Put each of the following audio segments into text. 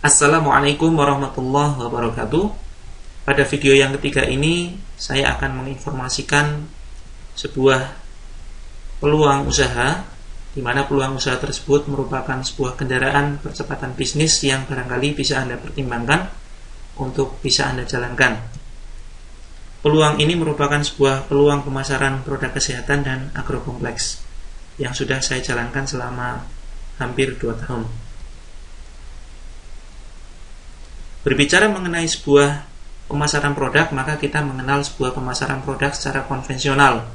Assalamualaikum warahmatullahi wabarakatuh. Pada video yang ketiga ini saya akan menginformasikan sebuah peluang usaha, di mana peluang usaha tersebut merupakan sebuah kendaraan percepatan bisnis yang barangkali bisa Anda pertimbangkan untuk bisa Anda jalankan. Peluang ini merupakan sebuah peluang pemasaran produk kesehatan dan agrokompleks yang sudah saya jalankan selama hampir 2 tahun. Berbicara mengenai sebuah pemasaran produk, maka kita mengenal sebuah pemasaran produk secara konvensional.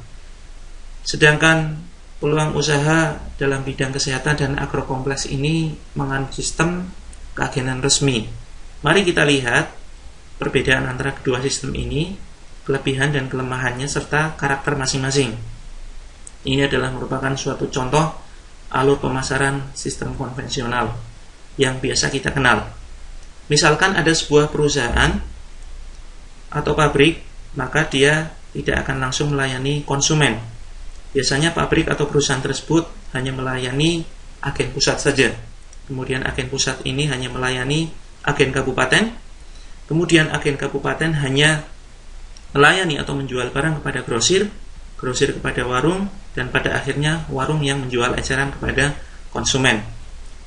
Sedangkan peluang usaha dalam bidang kesehatan dan agrokompleks ini menganut sistem keagenan resmi. Mari kita lihat perbedaan antara kedua sistem ini, kelebihan dan kelemahannya, serta karakter masing-masing. Ini adalah merupakan suatu contoh alur pemasaran sistem konvensional yang biasa kita kenal. Misalkan ada sebuah perusahaan atau pabrik, maka dia tidak akan langsung melayani konsumen. Biasanya pabrik atau perusahaan tersebut hanya melayani agen pusat saja. Kemudian agen pusat ini hanya melayani agen kabupaten. Kemudian agen kabupaten hanya melayani atau menjual barang kepada grosir, grosir kepada warung, dan pada akhirnya warung yang menjual eceran kepada konsumen.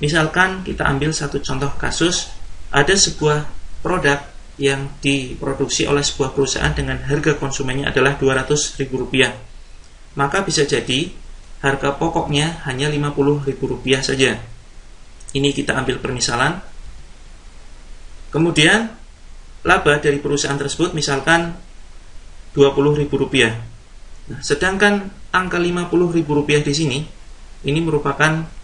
Misalkan kita ambil satu contoh kasus, ada sebuah produk yang diproduksi oleh sebuah perusahaan dengan harga konsumennya adalah Rp200.000. Maka bisa jadi harga pokoknya hanya Rp50.000 saja. Ini kita ambil permisalan. Kemudian laba dari perusahaan tersebut misalkan Rp20.000. Nah, sedangkan angka Rp50.000 di sini ini merupakan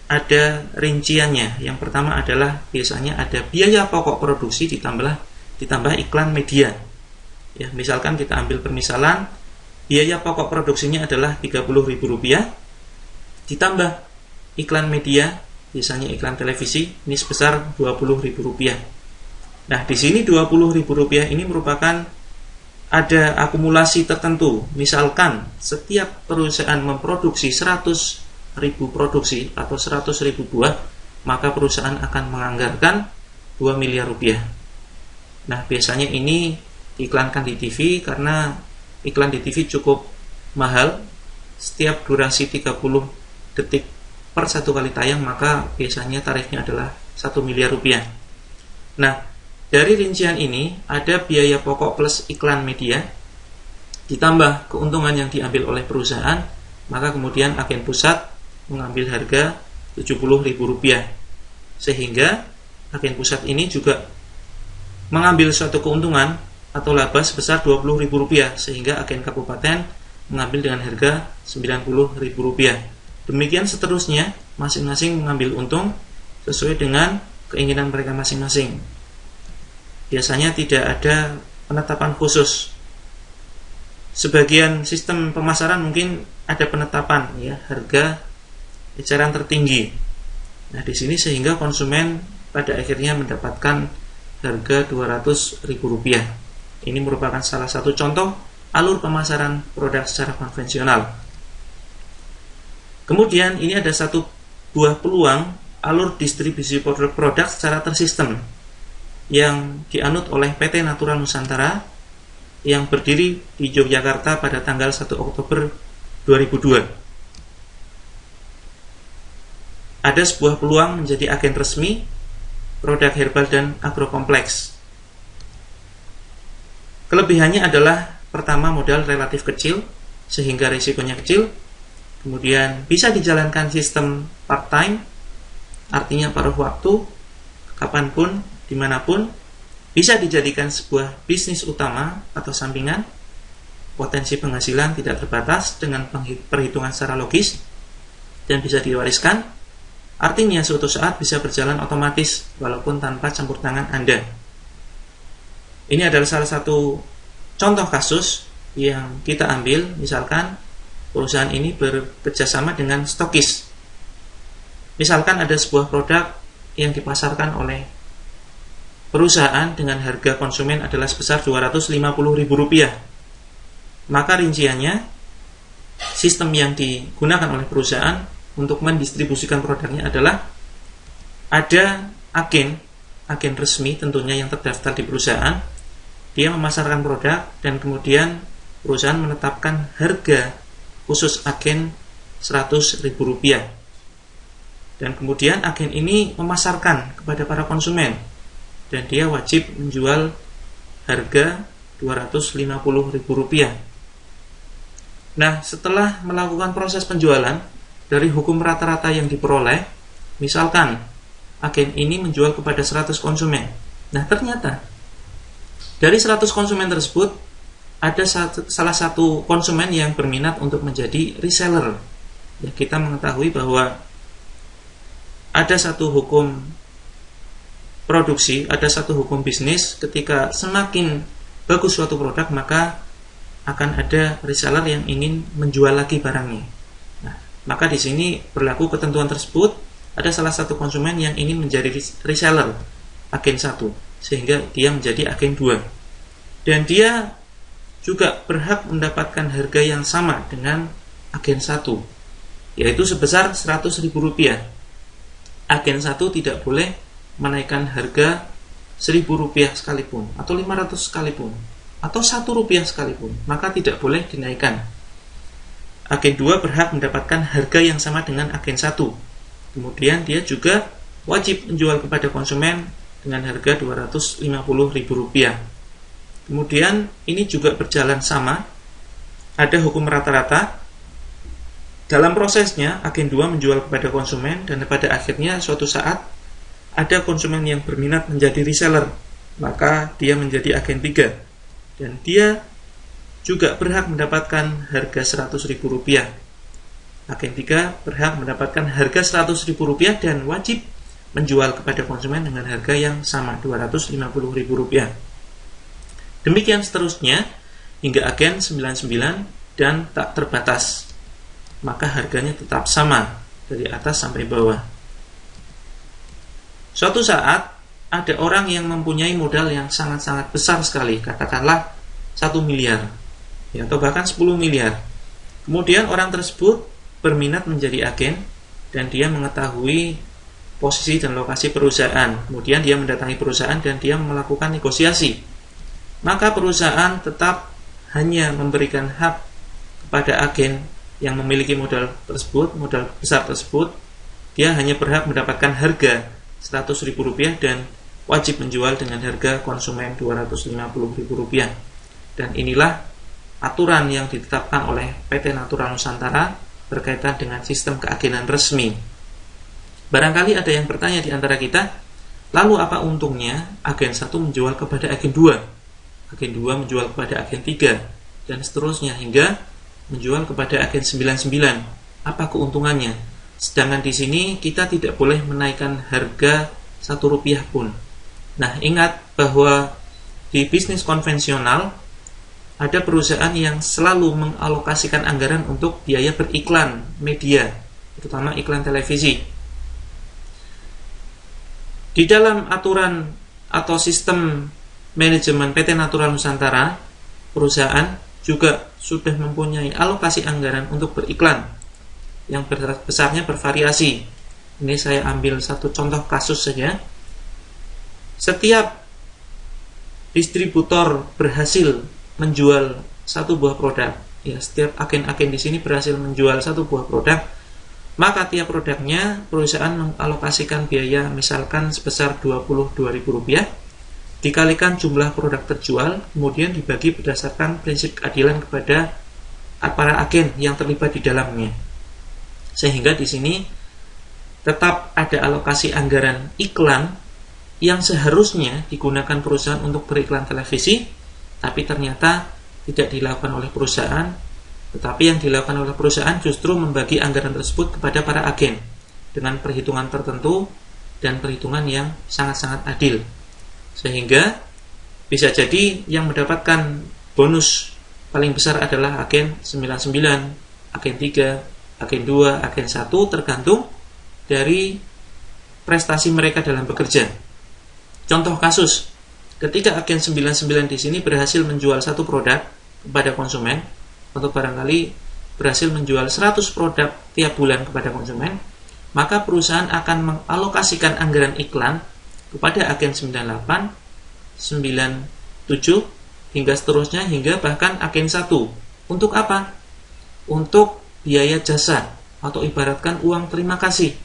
ada rinciannya. Yang pertama adalah biasanya ada biaya pokok produksi ditambah iklan media. Ya, misalkan kita ambil permisalan, biaya pokok produksinya adalah Rp30.000 ditambah iklan media, biasanya iklan televisi, ini sebesar Rp20.000. Nah, di sini Rp20.000 ini merupakan ada akumulasi tertentu. Misalkan setiap perusahaan memproduksi 100.000 produksi atau 100.000 buah, maka perusahaan akan menganggarkan Rp2 miliar. Nah, biasanya ini diiklankan di TV karena iklan di TV cukup mahal. Setiap durasi 30 detik per satu kali tayang, maka biasanya tarifnya adalah Rp1 miliar. Nah, dari rincian ini ada biaya pokok plus iklan media ditambah keuntungan yang diambil oleh perusahaan, maka kemudian agen pusat mengambil harga Rp70.000, sehingga agen pusat ini juga mengambil suatu keuntungan atau laba sebesar Rp20.000, sehingga agen kabupaten mengambil dengan harga Rp90.000. Demikian seterusnya, masing-masing mengambil untung sesuai dengan keinginan mereka masing-masing. Biasanya tidak ada penetapan khusus. Sebagian sistem pemasaran mungkin ada penetapan, ya, harga eceran tertinggi. Nah, di sini sehingga konsumen pada akhirnya mendapatkan harga Rp200.000. Ini merupakan salah satu contoh alur pemasaran produk secara konvensional. Kemudian ini ada satu buah peluang alur distribusi produk secara tersistem yang dianut oleh PT Natural Nusantara yang berdiri di Yogyakarta pada tanggal 1 Oktober 2002. Ada sebuah peluang menjadi agen resmi produk herbal dan agrokompleks. Kelebihannya adalah pertama, modal relatif kecil sehingga risikonya kecil. Kemudian bisa dijalankan sistem part-time, artinya paruh waktu, kapanpun, dimanapun. Bisa dijadikan sebuah bisnis utama atau sampingan. Potensi penghasilan tidak terbatas dengan perhitungan secara logis dan bisa diwariskan. Artinya suatu saat bisa berjalan otomatis walaupun tanpa campur tangan Anda. Ini adalah salah satu contoh kasus yang kita ambil. Misalkan perusahaan ini bekerjasama dengan stokis. Misalkan ada sebuah produk yang dipasarkan oleh perusahaan dengan harga konsumen adalah sebesar Rp250.000. Maka rinciannya, sistem yang digunakan oleh perusahaan untuk mendistribusikan produknya adalah ada agen agen resmi tentunya yang terdaftar di perusahaan, dia memasarkan produk dan kemudian perusahaan menetapkan harga khusus agen Rp100.000. Dan kemudian agen ini memasarkan kepada para konsumen dan dia wajib menjual harga Rp250.000. Nah, setelah melakukan proses penjualan, dari hukum rata-rata yang diperoleh, misalkan agen ini menjual kepada 100 konsumen. Nah, ternyata dari 100 konsumen tersebut ada salah satu konsumen yang berminat untuk menjadi reseller. Ya, kita mengetahui bahwa ada satu hukum produksi, ada satu hukum bisnis, ketika semakin bagus suatu produk, maka akan ada reseller yang ingin menjual lagi barangnya. Nah, maka di sini berlaku ketentuan tersebut, ada salah satu konsumen yang ingin menjadi reseller agen 1, sehingga dia menjadi agen 2. Dan dia juga berhak mendapatkan harga yang sama dengan agen 1, yaitu sebesar Rp100.000. Agen 1 tidak boleh menaikkan harga Rp1.000 sekalipun, atau 500 sekalipun, atau Rp1 sekalipun, maka tidak boleh dinaikkan. Agen 2 berhak mendapatkan harga yang sama dengan agen 1. Kemudian dia juga wajib menjual kepada konsumen dengan harga Rp250.000. Kemudian ini juga berjalan sama, ada hukum rata-rata. Dalam prosesnya, agen 2 menjual kepada konsumen dan pada akhirnya suatu saat ada konsumen yang berminat menjadi reseller, maka dia menjadi agen 3 dan dia juga berhak mendapatkan harga Rp100.000. Agen 3 berhak mendapatkan harga Rp100.000 dan wajib menjual kepada konsumen dengan harga yang sama, Rp250.000. Demikian seterusnya hingga agen 99 dan tak terbatas, maka harganya tetap sama dari atas sampai bawah. Suatu saat ada orang yang mempunyai modal yang sangat-sangat besar sekali, katakanlah 1 miliar ya, atau bahkan 10 miliar. Kemudian orang tersebut berminat menjadi agen dan dia mengetahui posisi dan lokasi perusahaan. Kemudian dia mendatangi perusahaan dan dia melakukan negosiasi. Maka perusahaan tetap hanya memberikan hak kepada agen yang memiliki modal tersebut, modal besar tersebut. Dia hanya berhak mendapatkan harga Rp100.000 dan wajib menjual dengan harga konsumen Rp250.000. Dan inilah aturan yang ditetapkan oleh PT Natural Nusantara berkaitan dengan sistem keagenan resmi. Barangkali ada yang bertanya di antara kita, lalu apa untungnya agen 1 menjual kepada agen 2? Agen 2 menjual kepada agen 3 dan seterusnya hingga menjual kepada agen 99. Apa keuntungannya? Sedangkan di sini kita tidak boleh menaikkan harga Rp1 pun. Nah, ingat bahwa di bisnis konvensional ada perusahaan yang selalu mengalokasikan anggaran untuk biaya beriklan media, terutama iklan televisi. Di dalam aturan atau sistem manajemen PT Natural Nusantara, perusahaan juga sudah mempunyai alokasi anggaran untuk beriklan yang besarnya bervariasi. Ini saya ambil satu contoh kasus saja. Setiap distributor berhasil menjual satu buah produk, ya, setiap agen-agen di sini berhasil menjual satu buah produk, maka tiap produknya perusahaan mengalokasikan biaya misalkan sebesar Rp22.000 dikalikan jumlah produk terjual, kemudian dibagi berdasarkan prinsip keadilan kepada para agen yang terlibat di dalamnya. Sehingga di sini tetap ada alokasi anggaran iklan yang seharusnya digunakan perusahaan untuk beriklan televisi, tapi ternyata tidak dilakukan oleh perusahaan, tetapi yang dilakukan oleh perusahaan justru membagi anggaran tersebut kepada para agen dengan perhitungan tertentu dan perhitungan yang sangat-sangat adil. Sehingga bisa jadi yang mendapatkan bonus paling besar adalah agen 99, agen 3, agen 2, agen 1, tergantung dari prestasi mereka dalam bekerja. Contoh kasus, ketika agen 99 di sini berhasil menjual satu produk kepada konsumen, atau barangkali berhasil menjual 100 produk tiap bulan kepada konsumen, maka perusahaan akan mengalokasikan anggaran iklan kepada agen 98, 97, hingga seterusnya, hingga bahkan agen 1. Untuk apa? Untuk biaya jasa, atau ibaratkan uang terima kasih.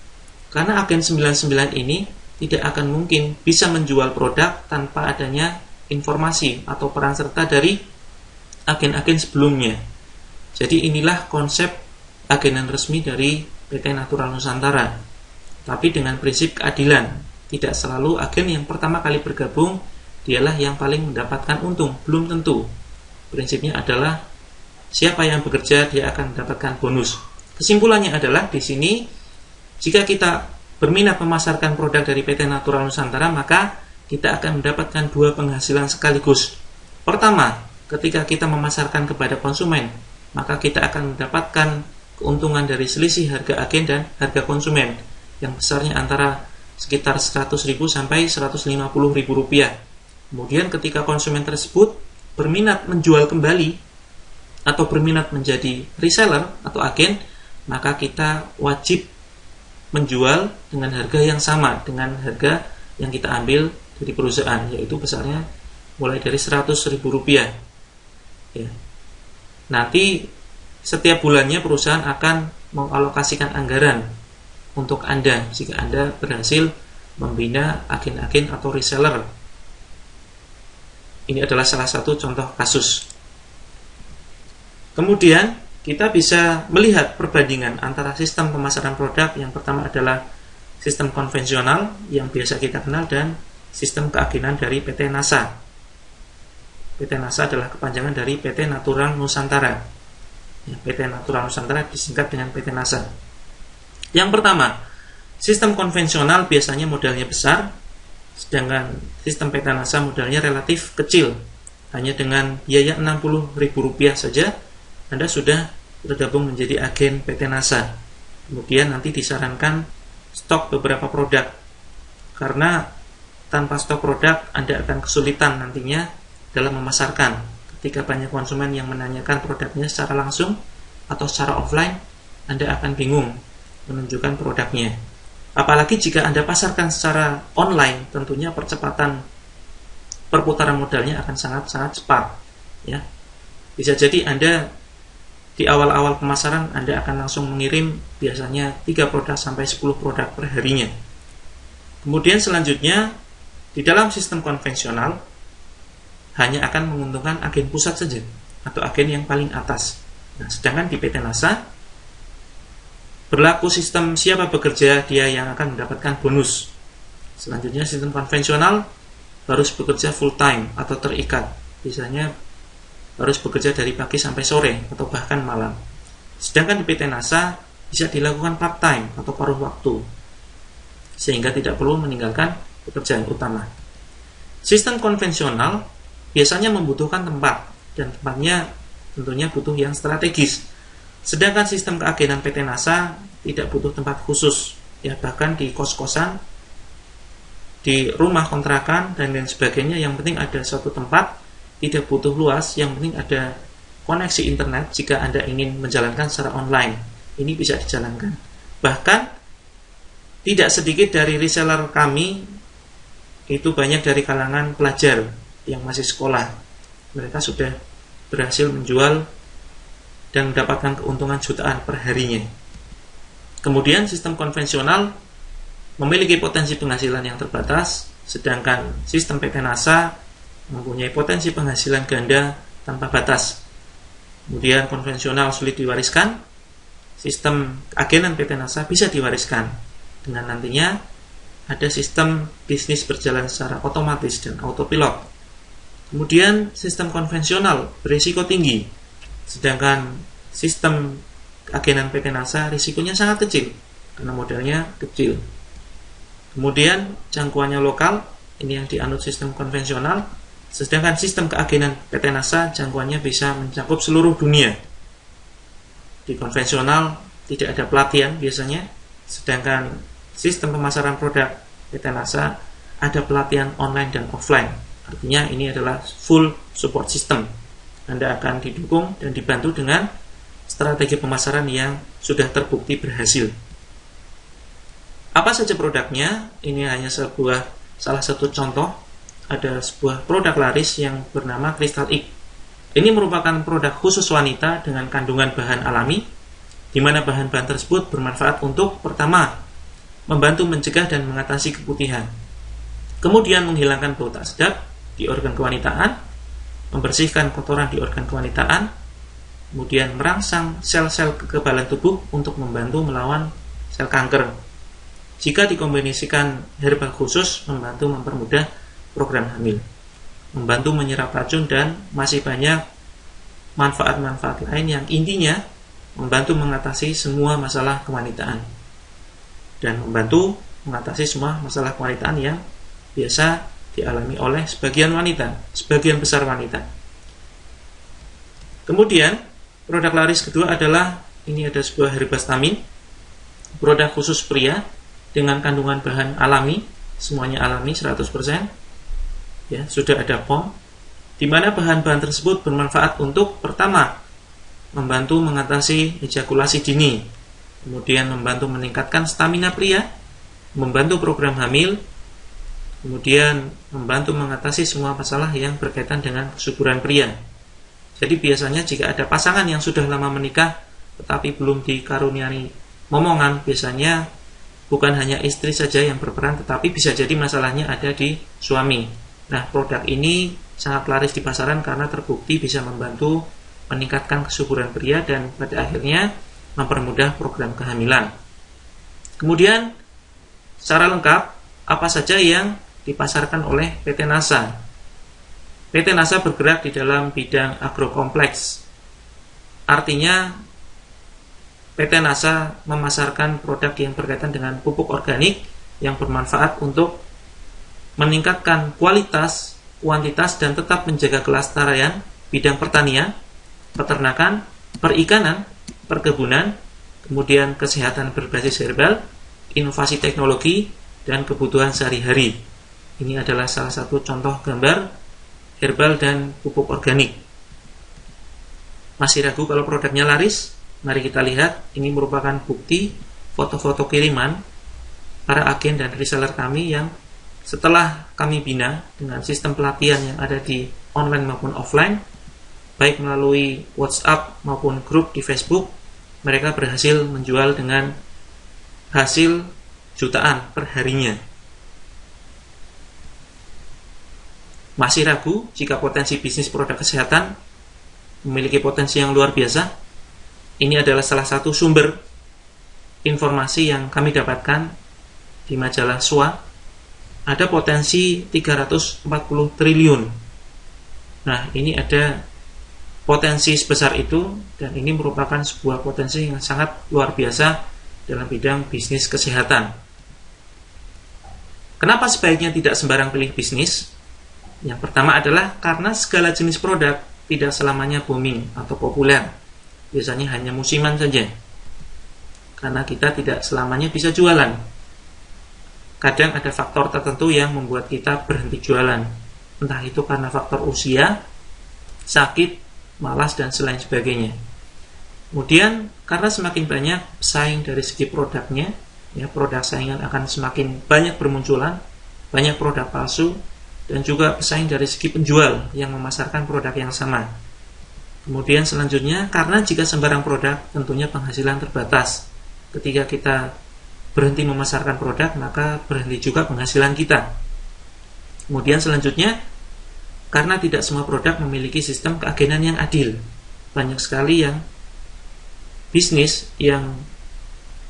Karena agen 99 ini tidak akan mungkin bisa menjual produk tanpa adanya informasi atau peran serta dari agen-agen sebelumnya. Jadi inilah konsep agenan resmi dari PT Natural Nusantara. Tapi dengan prinsip keadilan, tidak selalu agen yang pertama kali bergabung dialah yang paling mendapatkan untung, belum tentu. Prinsipnya adalah siapa yang bekerja dia akan mendapatkan bonus. Kesimpulannya adalah di sini, jika kita berminat memasarkan produk dari PT Natural Nusantara, maka kita akan mendapatkan dua penghasilan sekaligus. Pertama, ketika kita memasarkan kepada konsumen, maka kita akan mendapatkan keuntungan dari selisih harga agen dan harga konsumen yang besarnya antara sekitar 100.000 sampai 150.000 rupiah. Kemudian ketika konsumen tersebut berminat menjual kembali atau berminat menjadi reseller atau agen, maka kita wajib menjual dengan harga yang sama dengan harga yang kita ambil dari perusahaan, yaitu besarnya mulai dari 100.000 rupiah. Ya. Nanti setiap bulannya perusahaan akan mengalokasikan anggaran untuk Anda jika Anda berhasil membina agen-agen atau reseller. Ini adalah salah satu contoh kasus. Kemudian kita bisa melihat perbandingan antara sistem pemasaran produk. Yang pertama adalah sistem konvensional yang biasa kita kenal dan sistem keagenan dari PT NASA. PT NASA adalah kepanjangan dari PT Natural Nusantara. PT Natural Nusantara disingkat dengan PT NASA. Yang pertama, sistem konvensional biasanya modalnya besar, sedangkan sistem PT NASA modalnya relatif kecil. Hanya dengan biaya Rp60.000 saja Anda sudah bergabung menjadi agen PT NASA. Kemudian nanti disarankan stok beberapa produk, karena tanpa stok produk Anda akan kesulitan nantinya dalam memasarkan. Ketika banyak konsumen yang menanyakan produknya secara langsung atau secara offline, Anda akan bingung menunjukkan produknya. Apalagi jika Anda pasarkan secara online, tentunya percepatan perputaran modalnya akan sangat-sangat cepat. Ya. Bisa jadi Anda di awal-awal pemasaran Anda akan langsung mengirim biasanya 3 produk sampai 10 produk per harinya. Kemudian selanjutnya, di dalam sistem konvensional hanya akan menguntungkan agen pusat saja atau agen yang paling atas. Nah, sedangkan di PT NASA berlaku sistem siapa bekerja dia yang akan mendapatkan bonus. Selanjutnya sistem konvensional harus bekerja full time atau terikat. Biasanya harus bekerja dari pagi sampai sore atau bahkan malam. Sedangkan di PT NASA bisa dilakukan part time atau paruh waktu, sehingga tidak perlu meninggalkan pekerjaan utama. Sistem konvensional biasanya membutuhkan tempat, dan tempatnya tentunya butuh yang strategis. Sedangkan sistem keagenan PT NASA tidak butuh tempat khusus, ya bahkan di kos-kosan, di rumah kontrakan dan lain sebagainya, yang penting ada suatu tempat, tidak butuh luas, yang penting ada koneksi internet. Jika Anda ingin menjalankan secara online, ini bisa dijalankan. Bahkan tidak sedikit dari reseller kami itu banyak dari kalangan pelajar yang masih sekolah. Mereka sudah berhasil menjual dan mendapatkan keuntungan jutaan per harinya. Kemudian sistem konvensional memiliki potensi penghasilan yang terbatas, sedangkan sistem PT NASA mempunyai potensi penghasilan ganda tanpa batas. Kemudian konvensional sulit diwariskan, sistem agenan PT NASA bisa diwariskan, dengan nantinya ada sistem bisnis berjalan secara otomatis dan autopilot. Kemudian sistem konvensional berisiko tinggi, sedangkan sistem agenan PT NASA risikonya sangat kecil karena modalnya kecil. Kemudian jangkauannya lokal, ini yang dianut sistem konvensional. Sedangkan sistem keagenan PT NASA jangkauannya bisa mencakup seluruh dunia. Di konvensional tidak ada pelatihan biasanya, sedangkan sistem pemasaran produk PT NASA ada pelatihan online dan offline. Artinya ini adalah full support system. Anda akan didukung dan dibantu dengan strategi pemasaran yang sudah terbukti berhasil. Apa saja produknya? Ini hanya sebuah salah satu contoh, ada sebuah produk laris yang bernama Crystal X. Ini merupakan produk khusus wanita dengan kandungan bahan alami, di mana bahan-bahan tersebut bermanfaat untuk pertama, membantu mencegah dan mengatasi keputihan, kemudian menghilangkan bau tak sedap di organ kewanitaan, membersihkan kotoran di organ kewanitaan, kemudian merangsang sel-sel kekebalan tubuh untuk membantu melawan sel kanker. Jika dikombinasikan herbal khusus, membantu mempermudah program hamil, membantu menyerap racun, dan masih banyak manfaat-manfaat lain yang intinya membantu mengatasi semua masalah kewanitaan dan membantu mengatasi semua masalah kewanitaan yang biasa dialami oleh sebagian besar wanita. Kemudian produk laris kedua adalah, ini ada sebuah herbastamin, produk khusus pria dengan kandungan bahan alami, semuanya alami 100%. Ya, sudah ada POM, di mana bahan-bahan tersebut bermanfaat untuk pertama, membantu mengatasi ejakulasi dini, kemudian membantu meningkatkan stamina pria, membantu program hamil, kemudian membantu mengatasi semua masalah yang berkaitan dengan kesuburan pria. Jadi biasanya jika ada pasangan yang sudah lama menikah tetapi belum dikaruniai momongan, biasanya bukan hanya istri saja yang berperan, tetapi bisa jadi masalahnya ada di suami. Nah, produk ini sangat laris di pasaran karena terbukti bisa membantu meningkatkan kesuburan pria dan pada akhirnya mempermudah program kehamilan. Kemudian, secara lengkap, apa saja yang dipasarkan oleh PT NASA? PT NASA bergerak di dalam bidang agrokompleks. Artinya, PT NASA memasarkan produk yang berkaitan dengan pupuk organik yang bermanfaat untuk meningkatkan kualitas, kuantitas, dan tetap menjaga kelestarian bidang pertanian, peternakan, perikanan, perkebunan, kemudian kesehatan berbasis herbal, inovasi teknologi, dan kebutuhan sehari-hari. Ini adalah salah satu contoh gambar herbal dan pupuk organik. Masih ragu kalau produknya laris? Mari kita lihat, ini merupakan bukti foto-foto kiriman para agen dan reseller kami yang setelah kami bina dengan sistem pelatihan yang ada di online maupun offline, baik melalui WhatsApp maupun grup di Facebook, mereka berhasil menjual dengan hasil jutaan per harinya. Masih ragu jika potensi bisnis produk kesehatan memiliki potensi yang luar biasa? Ini adalah salah satu sumber informasi yang kami dapatkan di majalah SWA. Ada potensi 340 triliun. Nah, ini ada potensi sebesar itu, dan ini merupakan sebuah potensi yang sangat luar biasa dalam bidang bisnis kesehatan. Kenapa sebaiknya tidak sembarang pilih bisnis? Yang pertama adalah karena segala jenis produk tidak selamanya booming atau populer. Biasanya hanya musiman saja. Karena kita tidak selamanya bisa jualan. Kadang ada faktor tertentu yang membuat kita berhenti jualan. Entah itu karena faktor usia, sakit, malas, dan selain sebagainya. Kemudian, karena semakin banyak pesaing dari segi produknya, ya, produk saingan akan semakin banyak bermunculan, banyak produk palsu, dan juga pesaing dari segi penjual yang memasarkan produk yang sama. Kemudian selanjutnya, karena jika sembarang produk, tentunya penghasilan terbatas. Ketika kita berhenti memasarkan produk, maka berhenti juga penghasilan kita. Kemudian selanjutnya, karena tidak semua produk memiliki sistem keagenan yang adil. Banyak sekali yang bisnis yang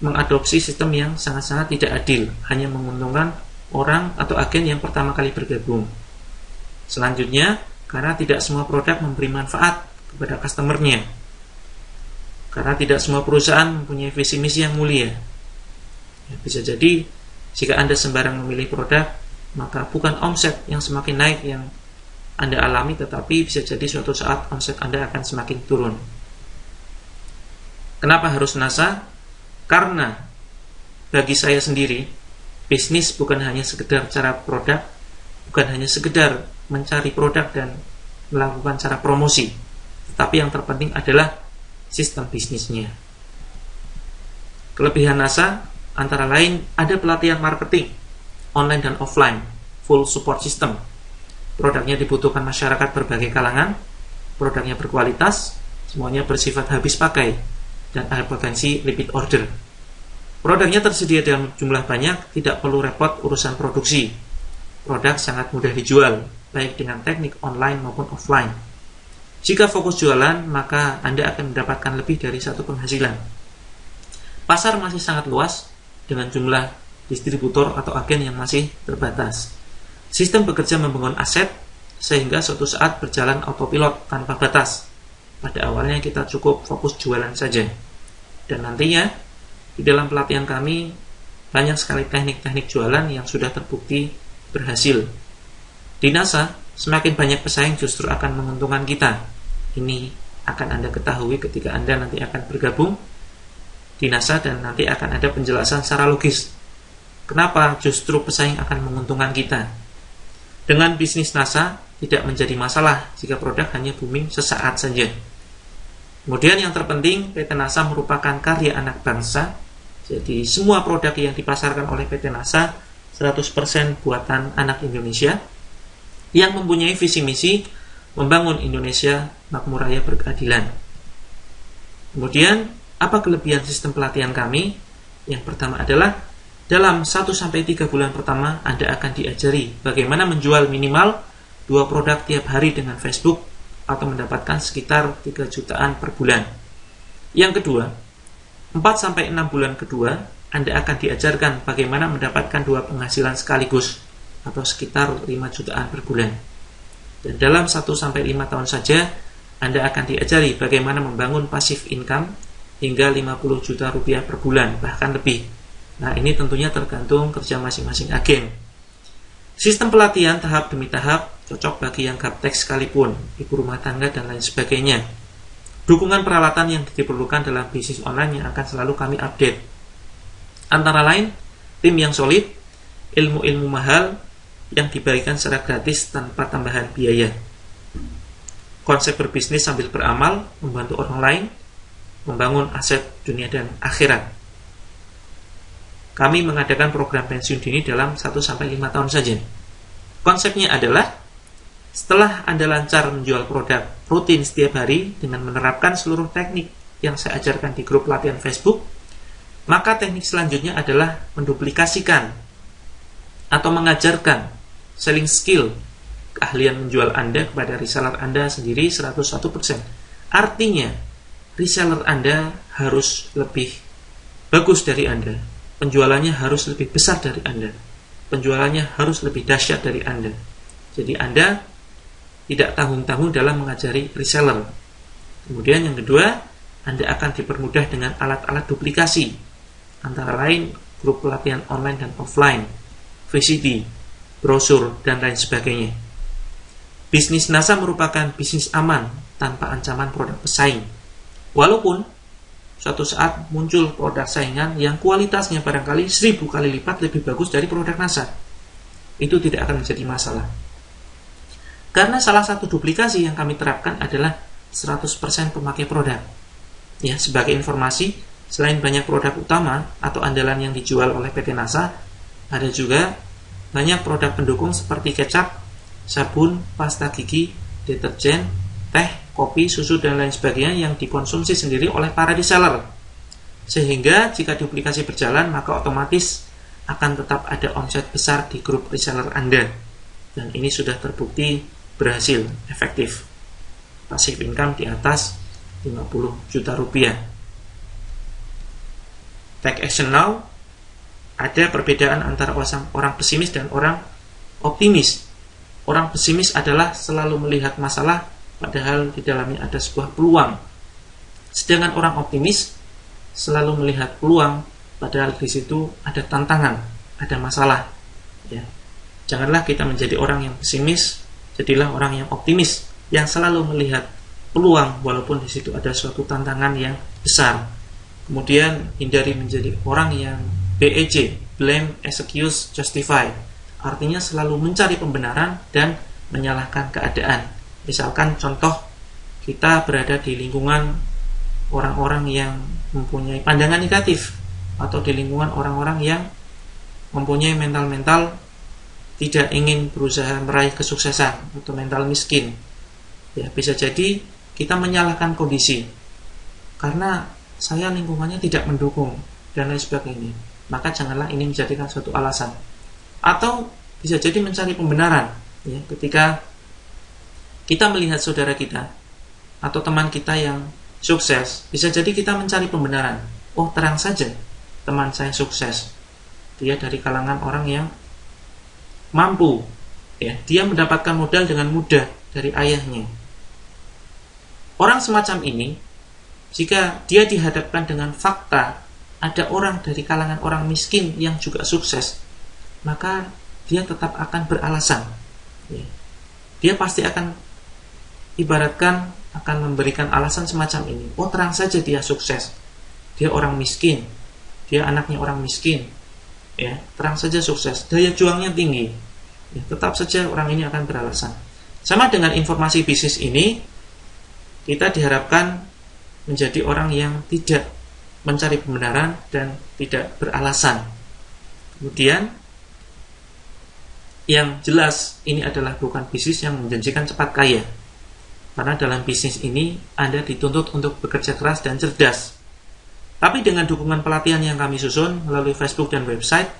mengadopsi sistem yang sangat-sangat tidak adil, hanya menguntungkan orang atau agen yang pertama kali bergabung. Selanjutnya, karena tidak semua produk memberi manfaat kepada customernya. Karena tidak semua perusahaan mempunyai visi misi yang mulia. Bisa jadi jika Anda sembarang memilih produk, maka bukan omset yang semakin naik yang Anda alami, tetapi bisa jadi suatu saat omset Anda akan semakin turun. Kenapa harus NASA? Karena bagi saya sendiri, bisnis bukan hanya sekedar cara produk, bukan hanya sekedar mencari produk dan melakukan cara promosi, tetapi yang terpenting adalah sistem bisnisnya. Kelebihan NASA antara lain ada pelatihan marketing online dan offline full support system. Produknya dibutuhkan masyarakat berbagai kalangan, produknya berkualitas, semuanya bersifat habis pakai, dan ada potensi repeat order. Produknya tersedia dalam jumlah banyak, tidak perlu repot urusan produksi. Produk sangat mudah dijual, baik dengan teknik online maupun offline. Jika fokus jualan, maka Anda akan mendapatkan lebih dari satu penghasilan. Pasar masih sangat luas, dengan jumlah distributor atau agen yang masih terbatas. Sistem bekerja membangun aset, sehingga suatu saat berjalan autopilot tanpa batas. Pada awalnya kita cukup fokus jualan saja. Dan nantinya, di dalam pelatihan kami, banyak sekali teknik-teknik jualan yang sudah terbukti berhasil. Di NASA, semakin banyak pesaing justru akan menguntungkan kita. Ini akan Anda ketahui ketika Anda nanti akan bergabung di NASA, dan nanti akan ada penjelasan secara logis kenapa justru pesaing akan menguntungkan kita. Dengan bisnis NASA tidak menjadi masalah jika produk hanya booming sesaat saja. Kemudian yang terpenting, PT NASA merupakan karya anak bangsa. Jadi semua produk yang dipasarkan oleh PT NASA 100% buatan anak Indonesia yang mempunyai visi misi membangun Indonesia makmur raya berkeadilan. Kemudian, apa kelebihan sistem pelatihan kami? Yang pertama adalah dalam 1-3 bulan pertama Anda akan diajari bagaimana menjual minimal 2 produk tiap hari dengan Facebook atau mendapatkan sekitar 3 jutaan per bulan. Yang kedua, 4-6 bulan kedua Anda akan diajarkan bagaimana mendapatkan 2 penghasilan sekaligus atau sekitar 5 jutaan per bulan. Dan dalam 1-5 tahun saja Anda akan diajari bagaimana membangun passive income hingga 50 juta rupiah per bulan, bahkan lebih. Nah, ini tentunya tergantung kerja masing-masing agen. Sistem pelatihan tahap demi tahap cocok bagi yang gaptek sekalipun, ibu rumah tangga dan lain sebagainya. Dukungan peralatan yang diperlukan dalam bisnis online yang akan selalu kami update. Antara lain, tim yang solid, ilmu-ilmu mahal yang dibagikan secara gratis tanpa tambahan biaya. Konsep berbisnis sambil beramal, membantu orang lain, membangun aset dunia dan akhirat. Kami mengadakan program pensiun dini dalam 1-5 tahun saja. Konsepnya adalah, setelah Anda lancar menjual produk rutin setiap hari dengan menerapkan seluruh teknik yang saya ajarkan di grup latihan Facebook, maka teknik selanjutnya adalah menduplikasikan atau mengajarkan selling skill, keahlian menjual Anda kepada reseller Anda sendiri 101%. Artinya, reseller Anda harus lebih bagus dari Anda, penjualannya harus lebih besar dari Anda, penjualannya harus lebih dahsyat dari Anda. Jadi Anda tidak tanggung-tanggung dalam mengajari reseller. Kemudian yang kedua, Anda akan dipermudah dengan alat-alat duplikasi, antara lain grup pelatihan online dan offline, VCD, brosur, dan lain sebagainya. Bisnis NASA merupakan bisnis aman tanpa ancaman produk pesaing. Walaupun suatu saat muncul produk saingan yang kualitasnya barangkali 1000 kali lipat lebih bagus dari produk NASA, itu tidak akan menjadi masalah. Karena salah satu duplikasi yang kami terapkan adalah 100% pemakai produk. Ya, sebagai informasi, selain banyak produk utama atau andalan yang dijual oleh PT NASA, ada juga banyak produk pendukung seperti kecap, sabun, pasta gigi, deterjen, teh, kopi, susu, dan lain sebagainya yang dikonsumsi sendiri oleh para reseller. Sehingga jika duplikasi berjalan, maka otomatis akan tetap ada omset besar di grup reseller Anda. Dan ini sudah terbukti berhasil, efektif. Passive income di atas 50 juta rupiah. Take action now. Ada perbedaan antara orang pesimis dan orang optimis. Orang pesimis adalah selalu melihat masalah padahal di dalamnya ada sebuah peluang. Sedangkan orang optimis selalu melihat peluang padahal di situ ada tantangan, ada masalah. Ya. Janganlah kita menjadi orang yang pesimis, jadilah orang yang optimis yang selalu melihat peluang walaupun di situ ada suatu tantangan yang besar. Kemudian hindari menjadi orang yang BEJ, blame, excuse, justify. Artinya selalu mencari pembenaran dan menyalahkan keadaan. Misalkan contoh, kita berada di lingkungan orang-orang yang mempunyai pandangan negatif, atau di lingkungan orang-orang yang mempunyai mental-mental tidak ingin berusaha meraih kesuksesan atau mental miskin, ya bisa jadi kita menyalahkan kondisi karena saya lingkungannya tidak mendukung dan lain sebagainya. Maka janganlah ini menjadikan suatu alasan. Atau bisa jadi mencari pembenaran, ya, ketika kita melihat saudara kita atau teman kita yang sukses, bisa jadi kita mencari pembenaran. Oh, terang saja teman saya sukses, dia dari kalangan orang yang mampu, ya, dia mendapatkan modal dengan mudah dari ayahnya. Orang semacam ini, jika dia dihadapkan dengan fakta ada orang dari kalangan orang miskin yang juga sukses, maka dia tetap akan beralasan, ya. Dia pasti akan ibaratkan akan memberikan alasan semacam ini. Oh, terang saja dia sukses, dia orang miskin, dia anaknya orang miskin, ya, terang saja sukses, daya juangnya tinggi, ya, tetap saja orang ini akan beralasan. Sama dengan informasi bisnis ini, kita diharapkan menjadi orang yang tidak mencari pembenaran dan tidak beralasan. Kemudian yang jelas ini adalah bukan bisnis yang menjanjikan cepat kaya, karena dalam bisnis ini Anda dituntut untuk bekerja keras dan cerdas. Tapi dengan dukungan pelatihan yang kami susun melalui Facebook dan website,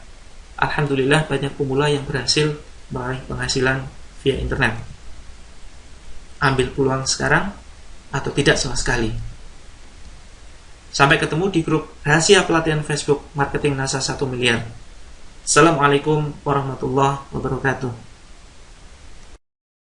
alhamdulillah banyak pemula yang berhasil meraih penghasilan via internet. Ambil peluang sekarang atau tidak sama sekali. Sampai ketemu di grup rahasia pelatihan Facebook Marketing NASA 1 Miliar. Assalamualaikum warahmatullahi wabarakatuh.